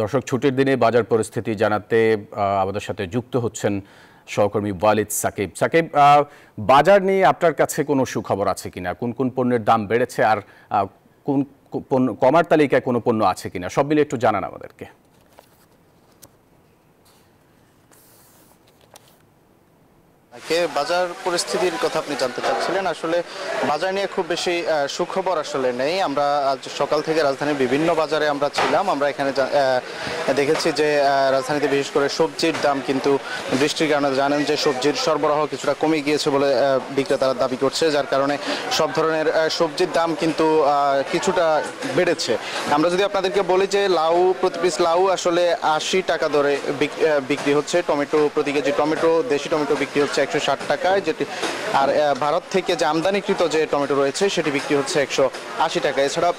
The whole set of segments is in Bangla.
দর্শক, ছুটির দিনে বাজার পরিস্থিতি জানাতে আমাদের সাথে যুক্ত হচ্ছেন সহকর্মী ওয়ালিদ সাকিব। সাকিব, বাজার নিয়ে আপনার কাছে কোনো সুখবর আছে কিনা? কোন কোন পণ্যের দাম বেড়েছে আর কোন পণ্য কমার তালিকায় কোনো পণ্য আছে কিনা, সব মিলে একটু জানান আমাদেরকে। বাজার পরিস্থিতির কথা আপনি জানতে চাচ্ছিলেন। আসলে বাজার নিয়ে খুব বেশি সুখবর আসলে নেই। আমরা আজ সকাল থেকে রাজধানীর বিভিন্ন বাজারে আমরা ছিলাম। আমরা এখানে দেখেছি যে রাজধানীতে বিশেষ করে সবজির দাম কিন্তু বৃষ্টির কারণে জানেন যে সবজির সরবরাহ কিছুটা কমে গিয়েছে বলে বিক্রেতারা দাবি করছে, যার কারণে সব ধরনের সবজির দাম কিন্তু কিছুটা বেড়েছে। আমরা যদি আপনাদেরকে বলি যে লাউ, প্রতি পিস লাউ আসলে 80 টাকা দরে বিক্রি হচ্ছে। টমেটো, প্রতি কেজি টমেটো, দেশি টমেটো বিক্রি হচ্ছে 160 টাকায়, যেটি আর ভারত থেকে যে আমদানিকৃত যে টমেটো রয়েছে সেটি বিক্রি হচ্ছে 180 টাকা। এছাড়া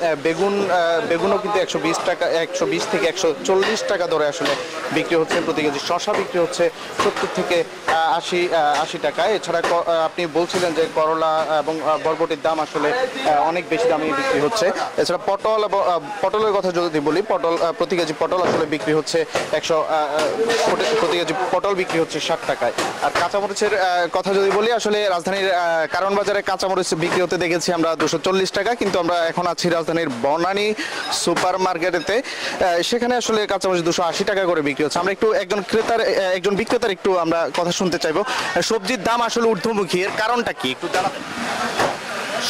বেগুনও কিন্তু 120 টাকা, 120 থেকে 140 টাকা দরে আসলে বিক্রি হচ্ছে প্রতি কেজি। শসা বিক্রি হচ্ছে 70 থেকে 80 টাকায়। এছাড়া আপনি বলছিলেন যে করলা এবং বরবটির দাম আসলে অনেক বেশি দামে বিক্রি হচ্ছে। এছাড়া পটল এবং পটলের কথা যদি বলি, পটল প্রতি কেজি পটল আসলে বিক্রি হচ্ছে প্রতি কেজি পটল বিক্রি হচ্ছে 60 টাকায়। আর কাঁচামরিচের কথা যদি বলি, আসলে রাজধানীর কারণ বাজারে কাঁচামরিচ বিক্রি হতে দেখেছি আমরা 240 টাকা, কিন্তু আমরা এখন আছি রাজধানীর বনানী সুপার মার্কেটেতে। সেখানে আসলে কাঁচামরিচ 280 টাকা করে বিক্রি হচ্ছে। আমরা একটু একজন বিক্রেতার একটু আমরা কথা শুনতে চাইবো। সবজির দাম আসলে ঊর্ধ্বমুখী, এর কারণটা কি একটু জানাবেন?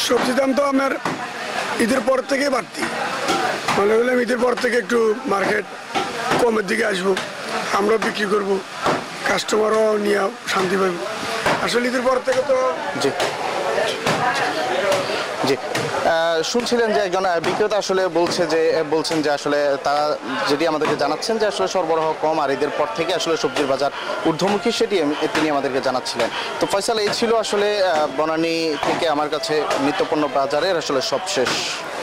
সবজির দাম তো আমার ঈদের পর থেকে বাড়তি, মনে হলাম ঈদের পর থেকে একটু মার্কেট কমের দিকে আসবো, আমরা বিক্রি করব, কাস্টমারও নিয়ে শান্তি পাইব। আসলে ঈদের পর থেকে তো জি জি শুনছিলেন যে একজন বিক্রেতা আসলে বলছেন যে আসলে তারা যেটি আমাদেরকে জানাচ্ছেন যে আসলে সরবরাহ কম আর ঈদের পর থেকে আসলে সবজির বাজার ঊর্ধ্বমুখী, সেটি তিনি আমাদেরকে জানাচ্ছিলেন। তো ফয়সাল, এই ছিল আসলে বনানী থেকে আমার কাছে নিত্যপণ্য বাজারের আসলে সবশেষ।